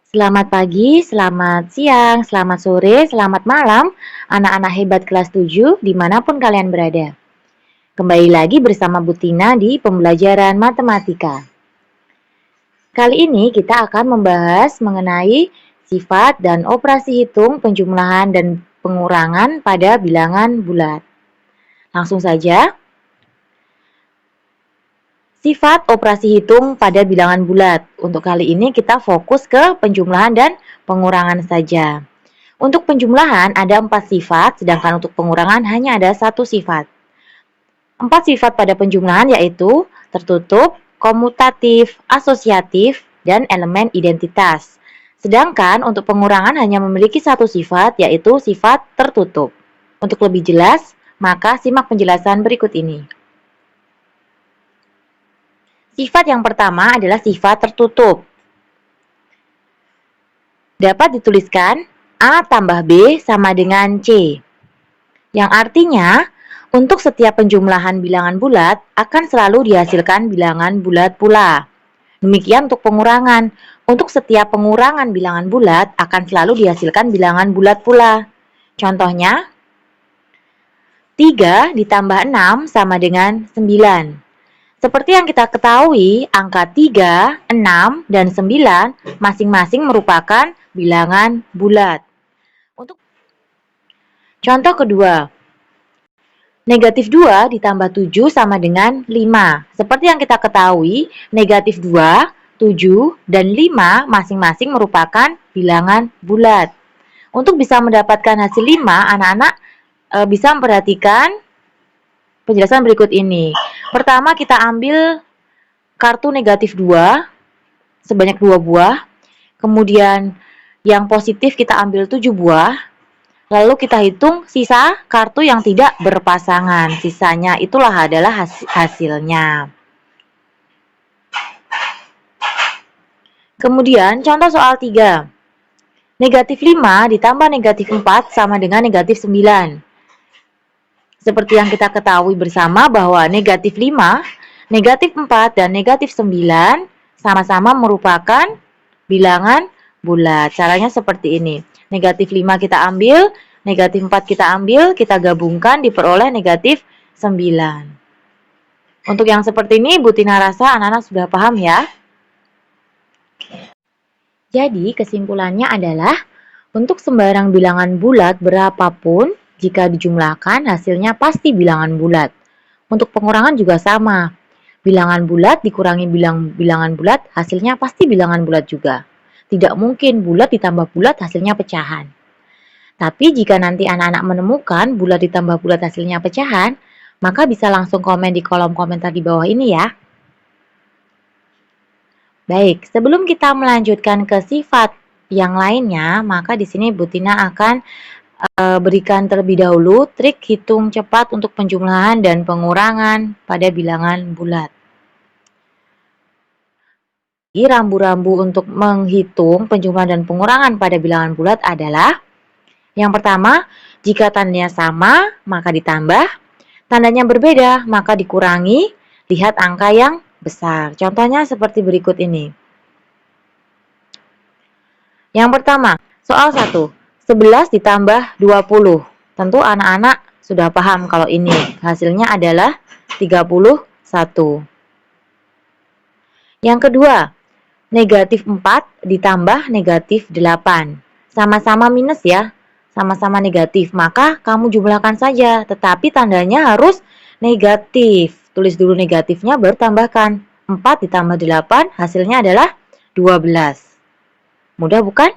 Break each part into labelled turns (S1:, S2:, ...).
S1: Selamat pagi, selamat siang, selamat sore, selamat malam, anak-anak hebat kelas 7 dimanapun kalian berada. Kembali lagi bersama Bu Tina di pembelajaran matematika. Kali ini kita akan membahas mengenai sifat dan operasi hitung penjumlahan dan pengurangan pada bilangan bulat. Langsung saja. Sifat operasi hitung pada bilangan bulat. Untuk kali ini kita fokus ke penjumlahan dan pengurangan saja. Untuk penjumlahan ada 4 sifat, sedangkan untuk pengurangan hanya ada 1 sifat. 4 sifat pada penjumlahan yaitu tertutup, komutatif, asosiatif, dan elemen identitas. Sedangkan untuk pengurangan hanya memiliki 1 sifat, yaitu sifat tertutup. Untuk lebih jelas, maka simak penjelasan berikut ini. Sifat yang pertama adalah sifat tertutup. Dapat dituliskan A tambah B sama dengan C. Yang artinya, untuk setiap penjumlahan bilangan bulat akan selalu dihasilkan bilangan bulat pula. Demikian untuk pengurangan. Untuk setiap pengurangan bilangan bulat akan selalu dihasilkan bilangan bulat pula. Contohnya, 3 ditambah 6 sama dengan 9. Seperti yang kita ketahui, angka 3, 6, dan 9 masing-masing merupakan bilangan bulat. Untuk contoh kedua, negatif 2 ditambah 7 sama dengan 5. Seperti yang kita ketahui, negatif 2, 7, dan 5 masing-masing merupakan bilangan bulat. Untuk bisa mendapatkan hasil 5, anak-anak bisa memperhatikan penjelasan berikut ini. Pertama kita ambil kartu negatif 2 sebanyak 2 buah. Kemudian yang positif kita ambil 7 buah. Lalu kita hitung sisa kartu yang tidak berpasangan. Sisanya itulah adalah hasilnya. Kemudian contoh soal 3. Negatif 5 ditambah negatif 4 sama dengan negatif 9. Seperti yang kita ketahui bersama bahwa negatif 5, negatif 4, dan negatif 9 sama-sama merupakan bilangan bulat. Caranya seperti ini. Negatif 5 kita ambil, negatif 4 kita ambil, kita gabungkan diperoleh negatif 9. Untuk yang seperti ini, Bu Tina rasa anak-anak sudah paham ya. Jadi kesimpulannya adalah untuk sembarang bilangan bulat berapapun, jika dijumlahkan, hasilnya pasti bilangan bulat. Untuk pengurangan juga sama. Bilangan bulat dikurangi bilangan bulat, hasilnya pasti bilangan bulat juga. Tidak mungkin bulat ditambah bulat hasilnya pecahan. Tapi jika nanti anak-anak menemukan bulat ditambah bulat hasilnya pecahan, maka bisa langsung komen di kolom komentar di bawah ini ya. Baik, sebelum kita melanjutkan ke sifat yang lainnya, maka di sini Bu Tina akan berikan terlebih dahulu trik hitung cepat untuk penjumlahan dan pengurangan pada bilangan bulat. Rambu-rambu untuk menghitung penjumlahan dan pengurangan pada bilangan bulat adalah yang pertama, jika tandanya sama maka ditambah, tandanya berbeda maka dikurangi, lihat angka yang besar. Contohnya seperti berikut ini. Yang pertama, soal 1. 11 ditambah 20. Tentu anak-anak sudah paham kalau ini. Hasilnya adalah 31. Yang kedua, negatif 4 ditambah negatif 8. Sama-sama minus ya. Sama-sama negatif. Maka kamu jumlahkan saja. Tetapi tandanya harus negatif. Tulis dulu negatifnya baru tambahkan. 4 ditambah 8 hasilnya adalah 12. Mudah bukan?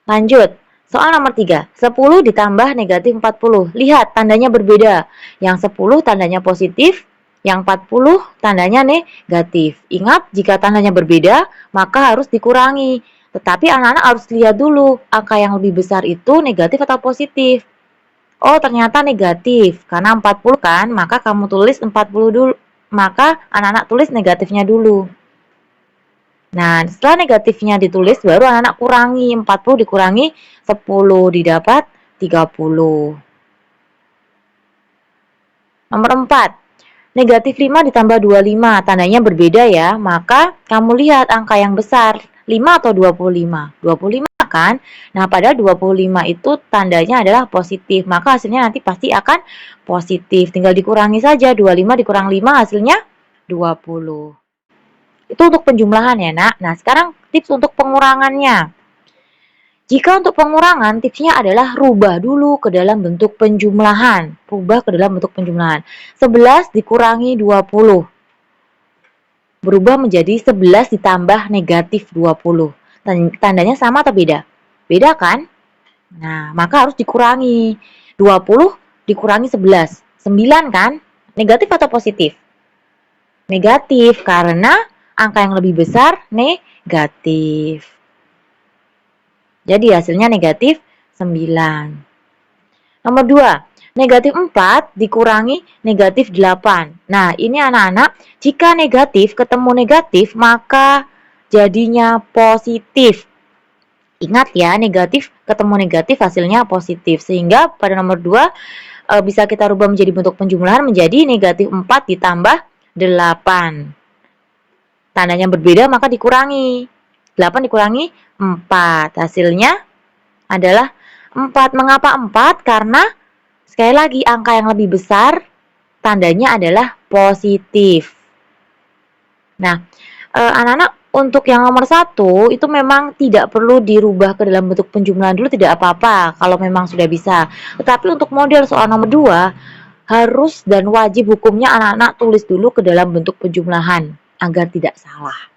S1: Lanjut. Soal nomor 3, 10 ditambah negatif 40. Lihat, tandanya berbeda. Yang 10 tandanya positif, yang 40 tandanya negatif. Ingat, jika tandanya berbeda, maka harus dikurangi. Tetapi anak-anak harus lihat dulu, angka yang lebih besar itu negatif atau positif. Oh, ternyata negatif. Karena 40 kan, maka kamu tulis 40 dulu. Maka anak-anak tulis negatifnya dulu. Nah, setelah negatifnya ditulis, baru anak-anak kurangi. 40 dikurangi 10, didapat 30. Nomor 4. Negatif 5 ditambah 25. Tandanya berbeda ya. Maka kamu lihat angka yang besar. 5 atau 25? 25 kan? Nah, padahal 25 itu tandanya adalah positif, maka hasilnya nanti pasti akan positif. Tinggal dikurangi saja, 25 dikurang 5 hasilnya 20. Itu untuk penjumlahan ya, Nak. Nah, sekarang tips untuk pengurangannya. Jika untuk pengurangan, tipsnya adalah rubah dulu ke dalam bentuk penjumlahan. Rubah ke dalam bentuk penjumlahan. 11 dikurangi 20. Berubah menjadi 11 ditambah negatif 20. Tandanya sama atau beda? Beda kan? Nah, maka harus dikurangi. 20 dikurangi 11. 9 kan? Negatif atau positif? Negatif, karena angka yang lebih besar negatif. Jadi hasilnya negatif 9. Nomor 2, negatif 4 dikurangi negatif 8. Nah, ini anak-anak, jika negatif ketemu negatif, maka jadinya positif. Ingat ya, negatif ketemu negatif hasilnya positif. Sehingga pada nomor 2 bisa kita rubah menjadi bentuk penjumlahan menjadi negatif 4 ditambah 8. Tandanya berbeda maka dikurangi. 8 dikurangi 4. Hasilnya adalah 4. Mengapa 4? Karena sekali lagi angka yang lebih besar tandanya adalah positif. Nah, anak-anak untuk yang nomor 1 itu memang tidak perlu dirubah ke dalam bentuk penjumlahan dulu, tidak apa-apa kalau memang sudah bisa. Tetapi untuk model soal nomor 2 harus dan wajib hukumnya anak-anak tulis dulu ke dalam bentuk penjumlahan agar tidak salah.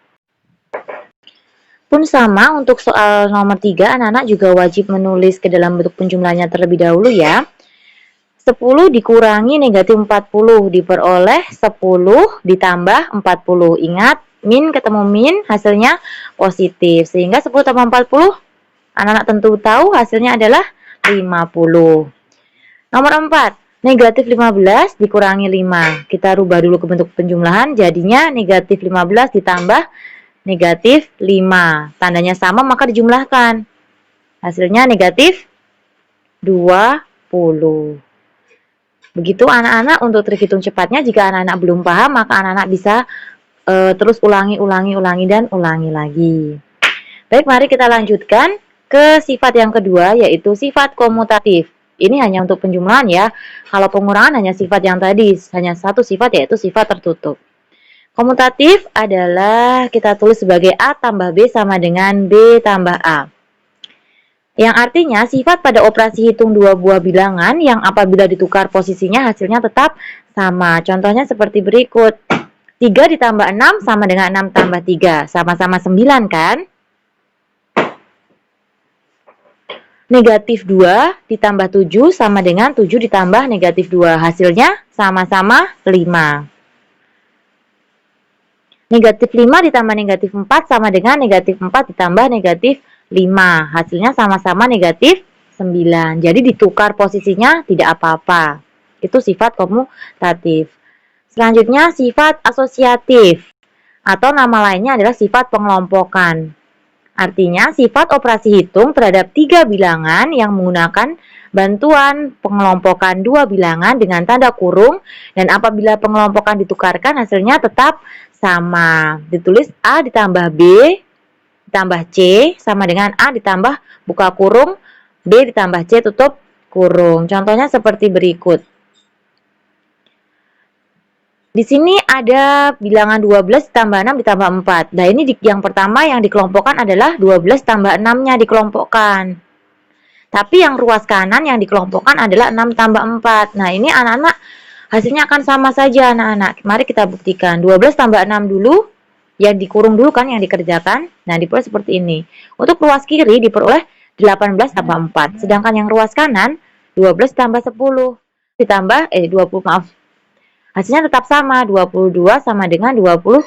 S1: Pun sama untuk soal nomor 3, anak-anak juga wajib menulis ke dalam bentuk penjumlahannya terlebih dahulu ya. 10 dikurangi negatif 40 diperoleh 10 ditambah 40. Ingat, min ketemu min hasilnya positif. Sehingga 10 tambah 40, anak-anak tentu tahu hasilnya adalah 50. Nomor 4, negatif 15 dikurangi 5. Kita rubah dulu ke bentuk penjumlahan, jadinya negatif 15 ditambah negatif 5. Tandanya sama maka dijumlahkan. Hasilnya negatif 20. Begitu anak-anak untuk trik hitung cepatnya. Jika anak-anak belum paham, maka anak-anak bisa terus ulangi dan ulangi lagi. Baik, mari kita lanjutkan ke sifat yang kedua, yaitu sifat komutatif. Ini hanya untuk penjumlahan ya. Kalau pengurangan hanya sifat yang tadi, hanya satu sifat, yaitu sifat tertutup. Komutatif adalah kita tulis sebagai A tambah B sama dengan B tambah A. Yang artinya sifat pada operasi hitung dua buah bilangan yang apabila ditukar posisinya hasilnya tetap sama. Contohnya seperti berikut. 3 ditambah 6 sama dengan 6 tambah 3. Sama-sama 9 kan? Negatif 2 ditambah 7 sama dengan 7 ditambah negatif 2. Hasilnya sama-sama 5. Negatif 5 ditambah negatif 4 sama dengan negatif 4 ditambah negatif 5. Hasilnya sama-sama negatif 9. Jadi ditukar posisinya tidak apa-apa. Itu sifat komutatif. Selanjutnya sifat asosiatif. Atau nama lainnya adalah sifat pengelompokan. Artinya sifat operasi hitung terhadap 3 bilangan yang menggunakan bantuan pengelompokan 2 bilangan dengan tanda kurung. Dan apabila pengelompokan ditukarkan hasilnya tetap sama. Ditulis A ditambah B ditambah C sama dengan A ditambah buka kurung B ditambah C tutup kurung. Contohnya seperti berikut. Di sini ada bilangan 12 ditambah 6 ditambah 4. Nah, ini yang pertama yang dikelompokkan adalah 12 tambah 6-nya dikelompokkan. Tapi yang ruas kanan yang dikelompokkan adalah 6 tambah 4. Nah, ini anak-anak hasilnya akan sama saja anak-anak. Mari kita buktikan. 12 tambah 6 dulu. Yang dikurung dulu kan yang dikerjakan. Nah, diperoleh seperti ini. Untuk ruas kiri diperoleh 18 tambah 4. Sedangkan yang ruas kanan 12 tambah 10 ditambah 20 maaf. Hasilnya tetap sama, 22 sama dengan 22.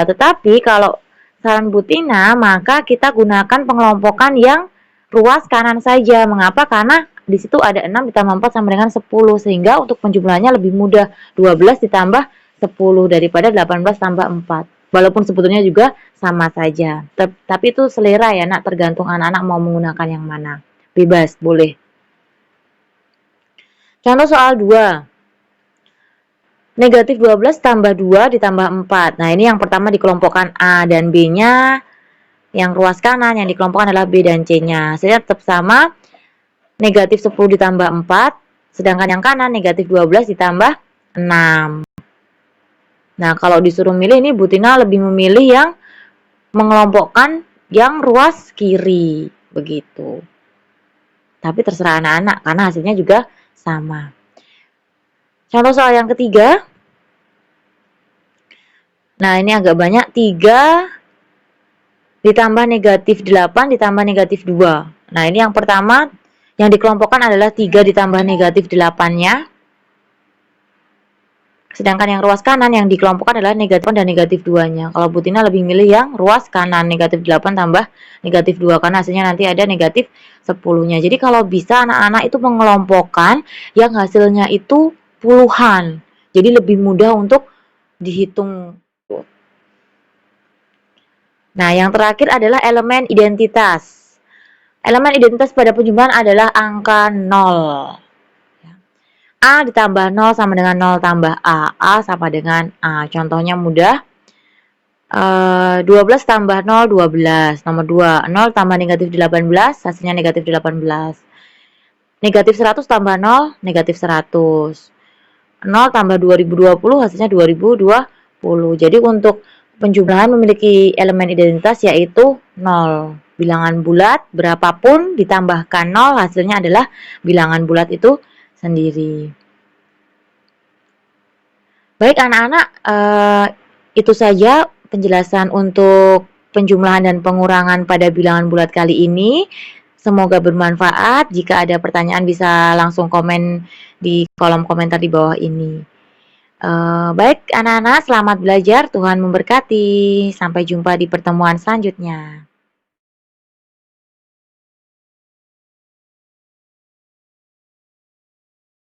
S1: Tetapi kalau saran Bu Tina, maka kita gunakan pengelompokan yang ruas kanan saja. Mengapa? Karena di situ ada 6 ditambah 4 sama dengan 10. Sehingga untuk penjumlahannya lebih mudah. 12 ditambah 10 daripada 18 tambah 4. Walaupun sebetulnya juga sama saja. Tapi itu selera ya, nak. Tergantung anak-anak mau menggunakan yang mana. Bebas, boleh. Contoh soal 2. Negatif 12 tambah 2 ditambah 4. Nah, ini yang pertama dikelompokkan A dan B-nya Yang ruas kanan yang dikelompokkan adalah B dan C-nya. Hasilnya tetap sama, negatif 10 ditambah 4, sedangkan yang kanan negatif 12 ditambah 6. Nah, kalau disuruh milih ini Bu Tina lebih memilih yang mengelompokkan yang ruas kiri, begitu. Tapi terserah anak-anak karena hasilnya juga sama. Contoh soal yang ketiga. Nah, ini agak banyak, 3 ditambah negatif 8 ditambah negatif 2. Nah, ini yang pertama yang dikelompokkan adalah 3 ditambah negatif 8-nya. Sedangkan yang ruas kanan yang dikelompokkan adalah negatif 8 dan negatif 2-nya. Kalau Bu Tina lebih milih yang ruas kanan, negatif 8 tambah negatif 2, karena hasilnya nanti ada negatif 10-nya. Jadi kalau bisa anak-anak itu mengelompokkan yang hasilnya itu puluhan. Jadi lebih mudah untuk dihitung. Nah, yang terakhir adalah elemen identitas. Elemen identitas pada penjumlahan adalah angka 0. A ditambah 0 sama dengan 0 tambah A. A sama dengan A. Contohnya mudah. 12 tambah 0, 12. Nomor 2. 0 tambah negatif 18, hasilnya negatif 18. Negatif 100 tambah 0, negatif 100. 0 tambah 2020, hasilnya 2020. Jadi untuk penjumlahan memiliki elemen identitas yaitu 0. Bilangan bulat berapapun ditambahkan 0 hasilnya adalah bilangan bulat itu sendiri. Baik anak-anak, itu saja penjelasan untuk penjumlahan dan pengurangan pada bilangan bulat kali ini. Semoga bermanfaat. Jika ada pertanyaan bisa langsung komen di kolom komentar di bawah ini. Baik anak-anak, selamat belajar. Tuhan memberkati. Sampai jumpa di pertemuan selanjutnya.